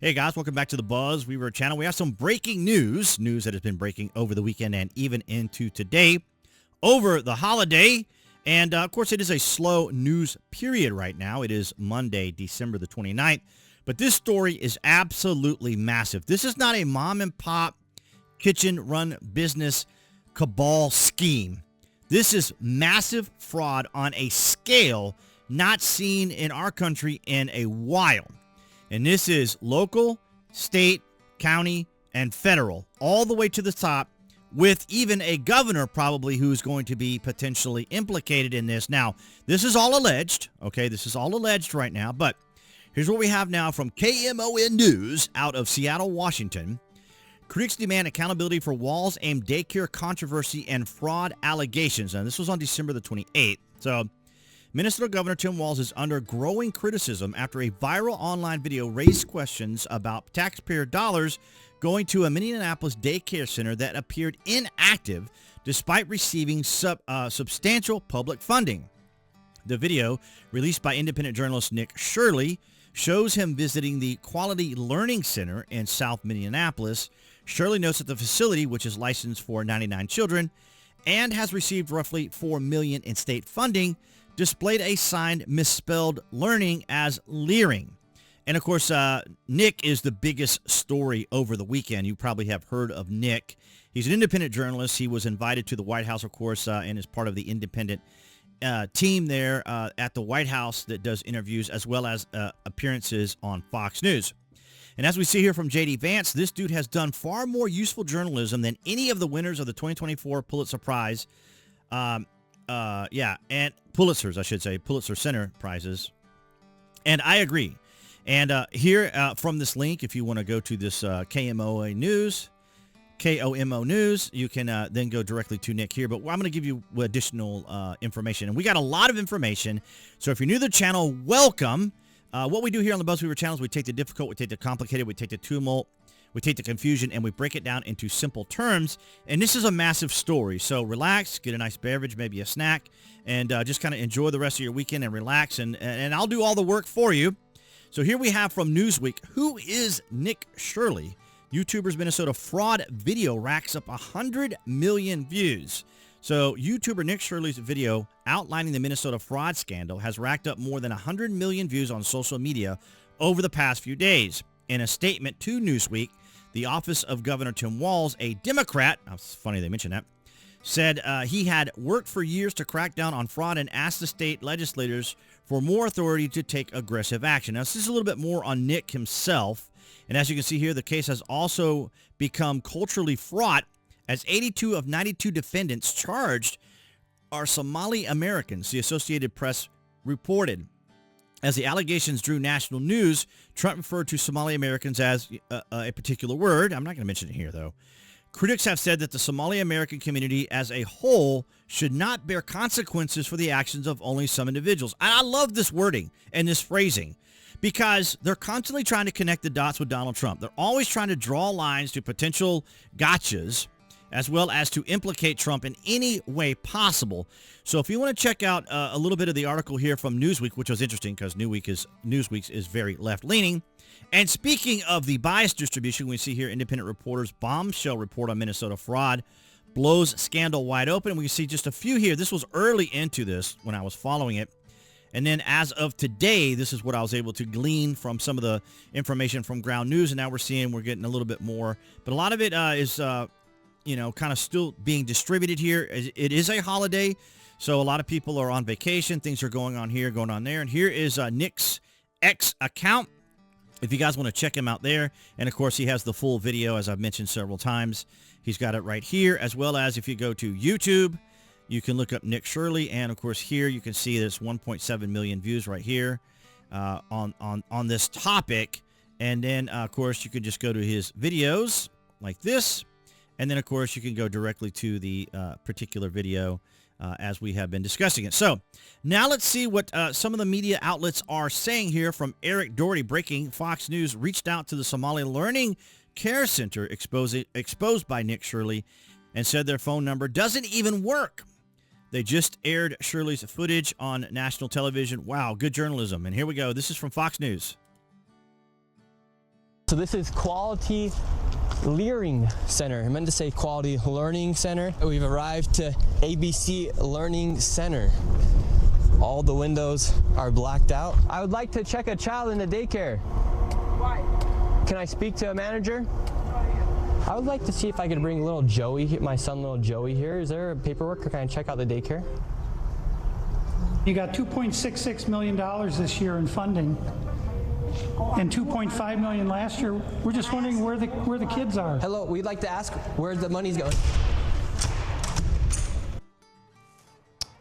Hey guys, welcome back to the BuzWeaver channel. We have some breaking news that has been breaking over the weekend and even into today over the holiday. And of course, it is a slow news period right now. It is Monday, December the 29th. But this story is absolutely massive. This is not a mom and pop kitchen run business cabal scheme. This is massive fraud on a scale not seen in our country in a while. And this is local, state, county, and federal, all the way to the top, with even a governor probably who's going to be potentially implicated in this. Now, this is all alleged, okay? This is all alleged right now, but here's what we have now from KMON News out of Seattle, Washington. Critics demand accountability for 𝐒𝐢𝐳 daycare controversy and fraud allegations. Now, this was on December the 28th. So, Minnesota Governor Tim Walz is under growing criticism after a viral online video raised questions about taxpayer dollars going to a Minneapolis daycare center that appeared inactive despite receiving substantial public funding. The video, released by independent journalist Shirley, shows him visiting the Quality Learning Center in South Minneapolis. Shirley notes that the facility, which is licensed for 99 children and has received roughly $4 million in state funding, displayed a sign misspelled learning as leering. And of course, Nick is the biggest story over the weekend. You probably have heard of Nick. He's an independent journalist. He was invited to the White House, of course, and is part of the independent team there at the White House that does interviews as well as appearances on Fox News. And as we see here from J.D. Vance, this dude has done far more useful journalism than any of the winners of the 2024 Pulitzer Prize. And Pulitzers, I should say, Pulitzer Center prizes. And I agree. And here from this link, if you want to go to this KMO News, you can then go directly to Nick here. But I'm going to give you additional information. And we got a lot of information. So if you're new to the channel, welcome. What we do here on the BuzWeaver channel is we take the difficult, we take the complicated, we take the tumult, we take the confusion, and we break it down into simple terms. And this is a massive story. So relax, get a nice beverage, maybe a snack, and just kind of enjoy the rest of your weekend and relax. And I'll do all the work for you. So here we have from Newsweek, who is Nick Shirley? YouTuber's Minnesota fraud video racks up 100 million views. So YouTuber Nick Shirley's video outlining the Minnesota fraud scandal has racked up more than 100 million views on social media over the past few days. In a statement to Newsweek, the office of Governor Tim Walz, a Democrat, it's funny they mentioned that, said he had worked for years to crack down on fraud and asked the state legislators for more authority to take aggressive action. Now, this is a little bit more on Nick himself. And as you can see here, the case has also become culturally fraught as 82 of 92 defendants charged are Somali Americans, the Associated Press reported. As the allegations drew national news, Trump referred to Somali Americans as a particular word. I'm not going to mention it here, though. Critics have said that the Somali American community as a whole should not bear consequences for the actions of only some individuals. I love this wording and this phrasing because they're constantly trying to connect the dots with Donald Trump. They're always trying to draw lines to potential gotchas as well as to implicate Trump in any way possible. So if you want to check out a little bit of the article here from Newsweek, which was interesting because Newsweek's is very left-leaning. And speaking of the bias distribution, we see here independent reporters' bombshell report on Minnesota fraud blows scandal wide open. We see just a few here. This was early into this when I was following it. And then as of today, this is what I was able to glean from some of the information from Ground News. And now we're getting a little bit more. But a lot of it is kind of still being distributed here. It is a holiday, so a lot of people are on vacation. Things are going on here, going on there. And here is Nick's X account, if you guys want to check him out there. And, of course, he has the full video, as I've mentioned several times. He's got it right here, as well as if you go to YouTube, you can look up Nick Shirley. And, of course, here you can see there's 1.7 million views right here on this topic. And then, of course, you can just go to his videos like this. And then, of course, you can go directly to the particular video as we have been discussing it. So now let's see what some of the media outlets are saying here from Eric Doherty. Breaking: Fox News reached out to the Somali Learning Care Center exposed by Nick Shirley and said their phone number doesn't even work. They just aired Shirley's footage on national television. Wow, good journalism. And here we go. This is from Fox News. So this is Quality Learning Center. I meant to say Quality Learning Center. We've arrived to ABC Learning Center. All the windows are blacked out. I would like to check a child in the daycare. Why? Can I speak to a manager? I would like to see if I could bring little Joey, my son little Joey here. Is there paperwork or can I check out the daycare? You got $2.66 million this year in funding and $2.5 million last year. We're just wondering where the kids are. Hello, we'd like to ask where the money's going.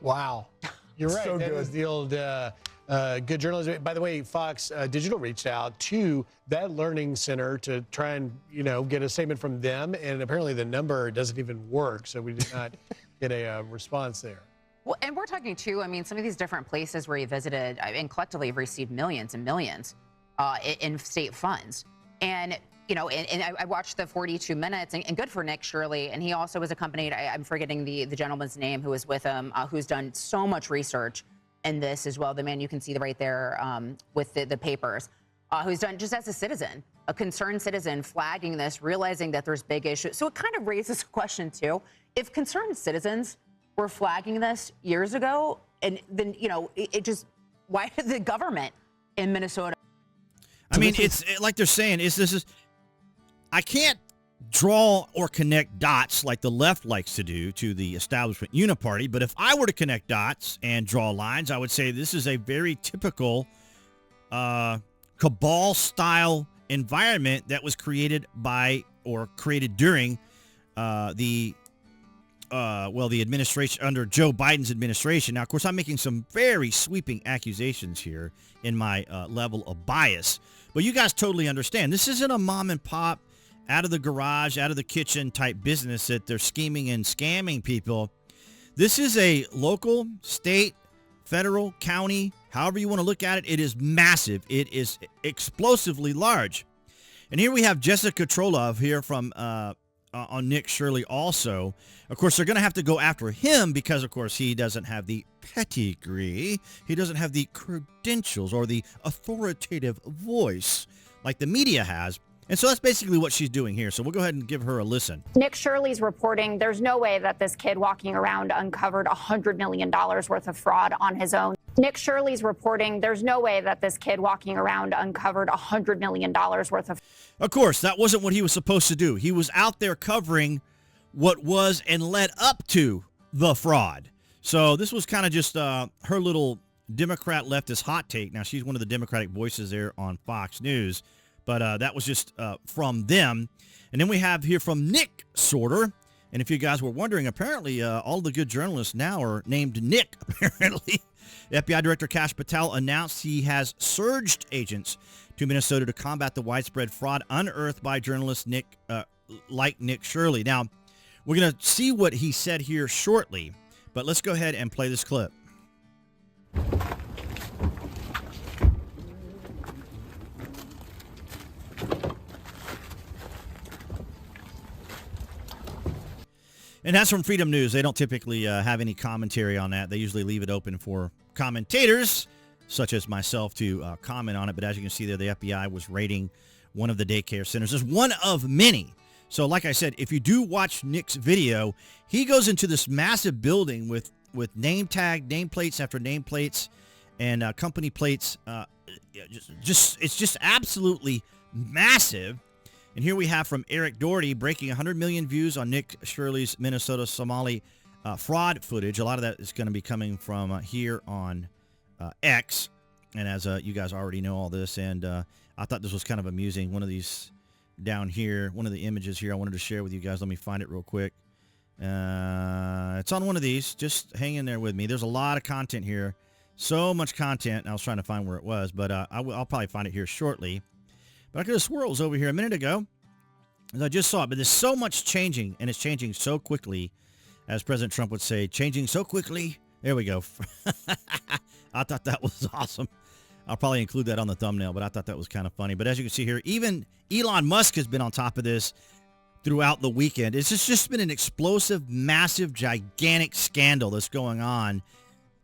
Wow. You're right. So that good. was the old good journalism. By the way, Fox Digital reached out to that learning center to try and, get a statement from them. And apparently the number doesn't even work. So we did not get a response there. Well, and we're talking too, some of these different places where you visited and collectively have received millions and millions in state funds. And, I watched the 42 minutes and good for Nick Shirley. And he also was accompanied, I'm forgetting the gentleman's name who was with him, who's done so much research in this as well. The man you can see right there with the papers, who's done just as a citizen, a concerned citizen flagging this, realizing that there's big issues. So it kind of raises a question too. If concerned citizens were flagging this years ago, and then, it just, why did the government in Minnesota? I mean, it's like they're saying, I can't draw or connect dots like the left likes to do to the establishment uniparty, but if I were to connect dots and draw lines, I would say this is a very typical cabal-style environment that was created by or created during the administration under Joe Biden's administration. Now, of course, I'm making some very sweeping accusations here in my level of bias, but you guys totally understand. This isn't a mom and pop, out of the garage, out of the kitchen type business that they're scheming and scamming people. This is a local, state, federal, county, however you want to look at it. It is massive. It is explosively large. And here we have Jessica Trolov here from on Nick Shirley also. Of course, they're going to have to go after him because, of course, he doesn't have the pedigree. He doesn't have the credentials or the authoritative voice like the media has. And so that's basically what she's doing here. So we'll go ahead and give her a listen. Nick Shirley's reporting there's no way that this kid walking around uncovered $100 million worth of fraud on his own. Nick Shirley's reporting there's no way that this kid walking around uncovered $100 million worth of. Of course, that wasn't what he was supposed to do. He was out there covering what was and led up to the fraud. So this was kind of just her little Democrat leftist hot take. Now, she's one of the Democratic voices there on Fox News. But that was just from them. And then we have here from Nick Sorter. And if you guys were wondering, apparently all the good journalists now are named Nick, apparently. FBI Director Kash Patel announced he has surged agents to Minnesota to combat the widespread fraud unearthed by journalists like Nick Shirley. Now, we're going to see what he said here shortly. But let's go ahead and play this clip. And that's from Freedom News. They don't typically have any commentary on that. They usually leave it open for commentators, such as myself, to comment on it. But as you can see there, the FBI was raiding one of the daycare centers. There's one of many. So like I said, if you do watch Nick's video, he goes into this massive building with nameplates after nameplates and company plates. It's just absolutely massive. And here we have from Eric Doherty breaking 100 million views on Nick Shirley's Minnesota Somali fraud footage. A lot of that is going to be coming from here on X. And as you guys already know all this, and I thought this was kind of amusing. One of these down here, one of the images here I wanted to share with you guys. Let me find it real quick. It's on one of these. Just hang in there with me. There's a lot of content here. So much content. I was trying to find where it was, but I'll probably find it here shortly. But I could have swore it was over here a minute ago, as I just saw it. But there's so much changing, and it's changing so quickly, as President Trump would say, changing so quickly. There we go. I thought that was awesome. I'll probably include that on the thumbnail, but I thought that was kind of funny. But as you can see here, even Elon Musk has been on top of this throughout the weekend. It's just been an explosive, massive, gigantic scandal that's going on.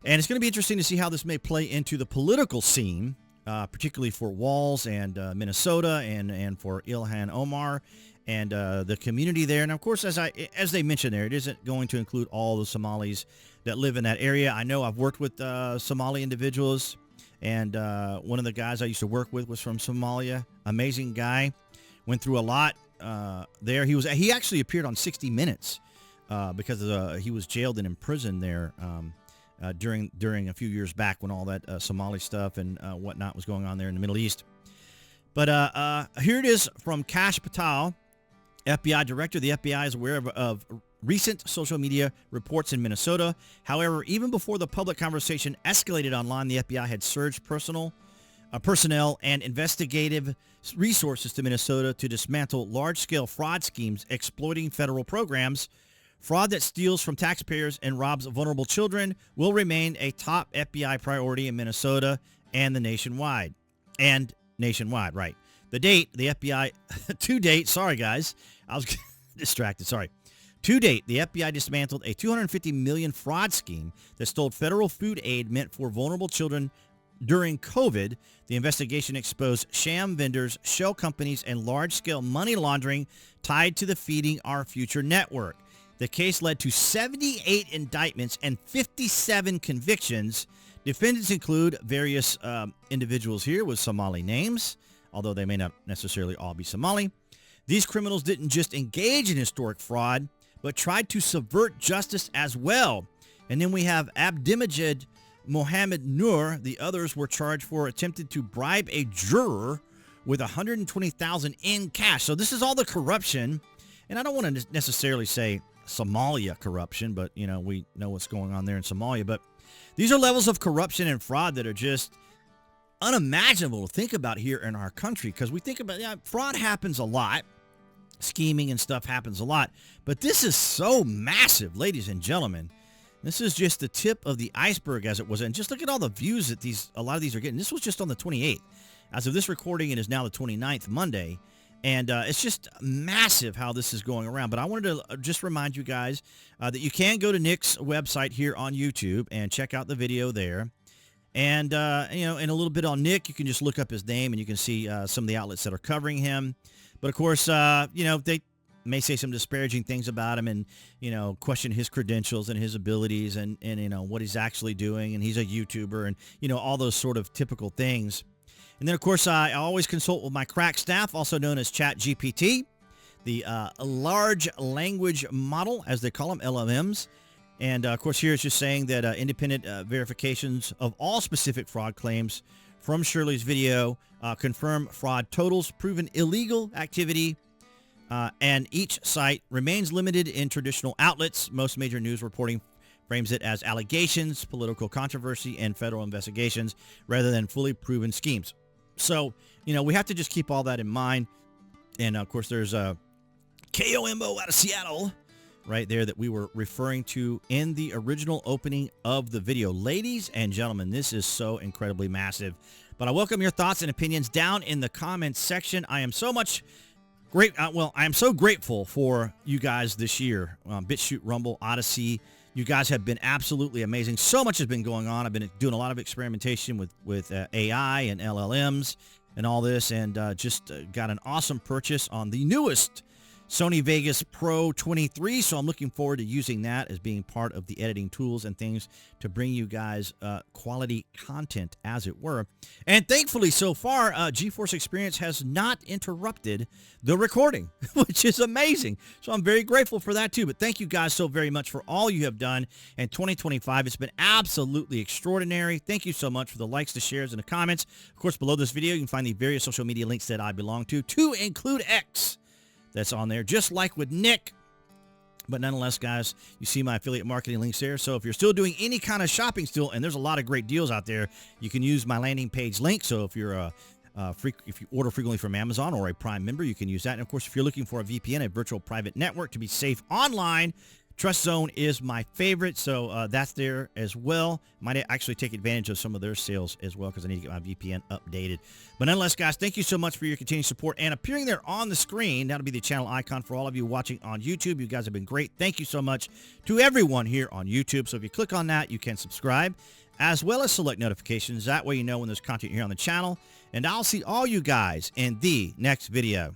And it's going to be interesting to see how this may play into the political scene particularly for Walls and Minnesota and for 𝐒𝐢𝐤𝐤 and the community there. And of course, as they mentioned there, it isn't going to include all the Somalis that live in that area. I know I've worked with Somali individuals, and one of the guys I used to work with was from Somalia. Amazing guy. Went through a lot there. He actually appeared on 60 Minutes because he was jailed and imprisoned there during a few years back when all that Somali stuff and whatnot was going on there in the Middle East. But here it is from Kash Patel, FBI director. The FBI is aware of recent social media reports in Minnesota. However, even before the public conversation escalated online, the FBI had surged personnel and investigative resources to Minnesota to dismantle large-scale fraud schemes exploiting federal programs. Fraud that steals from taxpayers and robs vulnerable children will remain a top FBI priority in Minnesota and nationwide, right. The FBI, to date, sorry guys, I was distracted, sorry. To date, the FBI dismantled a $250 million fraud scheme that stole federal food aid meant for vulnerable children during COVID. The investigation exposed sham vendors, shell companies, and large-scale money laundering tied to the Feeding Our Future network. The case led to 78 indictments and 57 convictions. Defendants include various individuals here with Somali names, although they may not necessarily all be Somali. These criminals didn't just engage in historic fraud, but tried to subvert justice as well. And then we have Abdimajid Mohammed Noor. The others were charged for attempting to bribe a juror with $120,000 in cash. So this is all the corruption. And I don't want to necessarily say Somalia corruption, but, you know, we know what's going on there in Somalia. But these are levels of corruption and fraud that are just unimaginable to think about here in our country, because we think about, fraud happens a lot. Scheming and stuff happens a lot. But this is so massive, ladies and gentlemen. This is just the tip of the iceberg, as it was. And just look at all the views that a lot of these are getting. This was just on the 28th. As of this recording, it is now the 29th, Monday. And it's just massive how this is going around. But I wanted to just remind you guys that you can go to Nick's website here on YouTube and check out the video there. And, you know, and a little bit on Nick, you can just look up his name and you can see some of the outlets that are covering him. But, of course, you know, they may say some disparaging things about him and, you know, question his credentials and his abilities and you know, what he's actually doing. And he's a YouTuber and, you know, all those sort of typical things. And then, of course, I always consult with my crack staff, also known as ChatGPT, the large language model, as they call them, LLMs. And, of course, here it's just saying that independent verifications of all specific fraud claims from Shirley's video confirm fraud totals, proven illegal activity, and each site remains limited in traditional outlets. Most major news reporting frames it as allegations, political controversy, and federal investigations rather than fully proven schemes. So, you know, we have to just keep all that in mind. And, of course, there's 𝐘𝐨𝐿 out of Seattle right there that we were referring to in the original opening of the video. Ladies and gentlemen, this is so incredibly massive. But I welcome your thoughts and opinions down in the comments section. I am so I am so grateful for you guys this year. BitChute, Rumble, Odyssey. You guys have been absolutely amazing. So much has been going on. I've been doing a lot of experimentation with AI and LLMs and all this, and just got an awesome purchase on the newest Sony Vegas Pro 23, so I'm looking forward to using that as being part of the editing tools and things to bring you guys quality content, as it were. And thankfully, so far, GeForce Experience has not interrupted the recording, which is amazing. So I'm very grateful for that, too. But thank you guys so very much for all you have done in 2025. It's been absolutely extraordinary. Thank you so much for the likes, the shares, and the comments. Of course, below this video, you can find the various social media links that I belong to include X. That's on there, just like with Nick. But nonetheless, guys, you see my affiliate marketing links there. So if you're still doing any kind of shopping still, and there's a lot of great deals out there, you can use my landing page link. So if you're if you order frequently from Amazon or a Prime member, you can use that. And of course, if you're looking for a VPN, a virtual private network to be safe online, Trust Zone is my favorite, so that's there as well. Might actually take advantage of some of their sales as well because I need to get my VPN updated. But nonetheless, guys, thank you so much for your continued support. And appearing there on the screen, that'll be the channel icon for all of you watching on YouTube. You guys have been great. Thank you so much to everyone here on YouTube. So if you click on that, you can subscribe. as well as select notifications. That way you know when there's content here on the channel. And I'll see all you guys in the next video.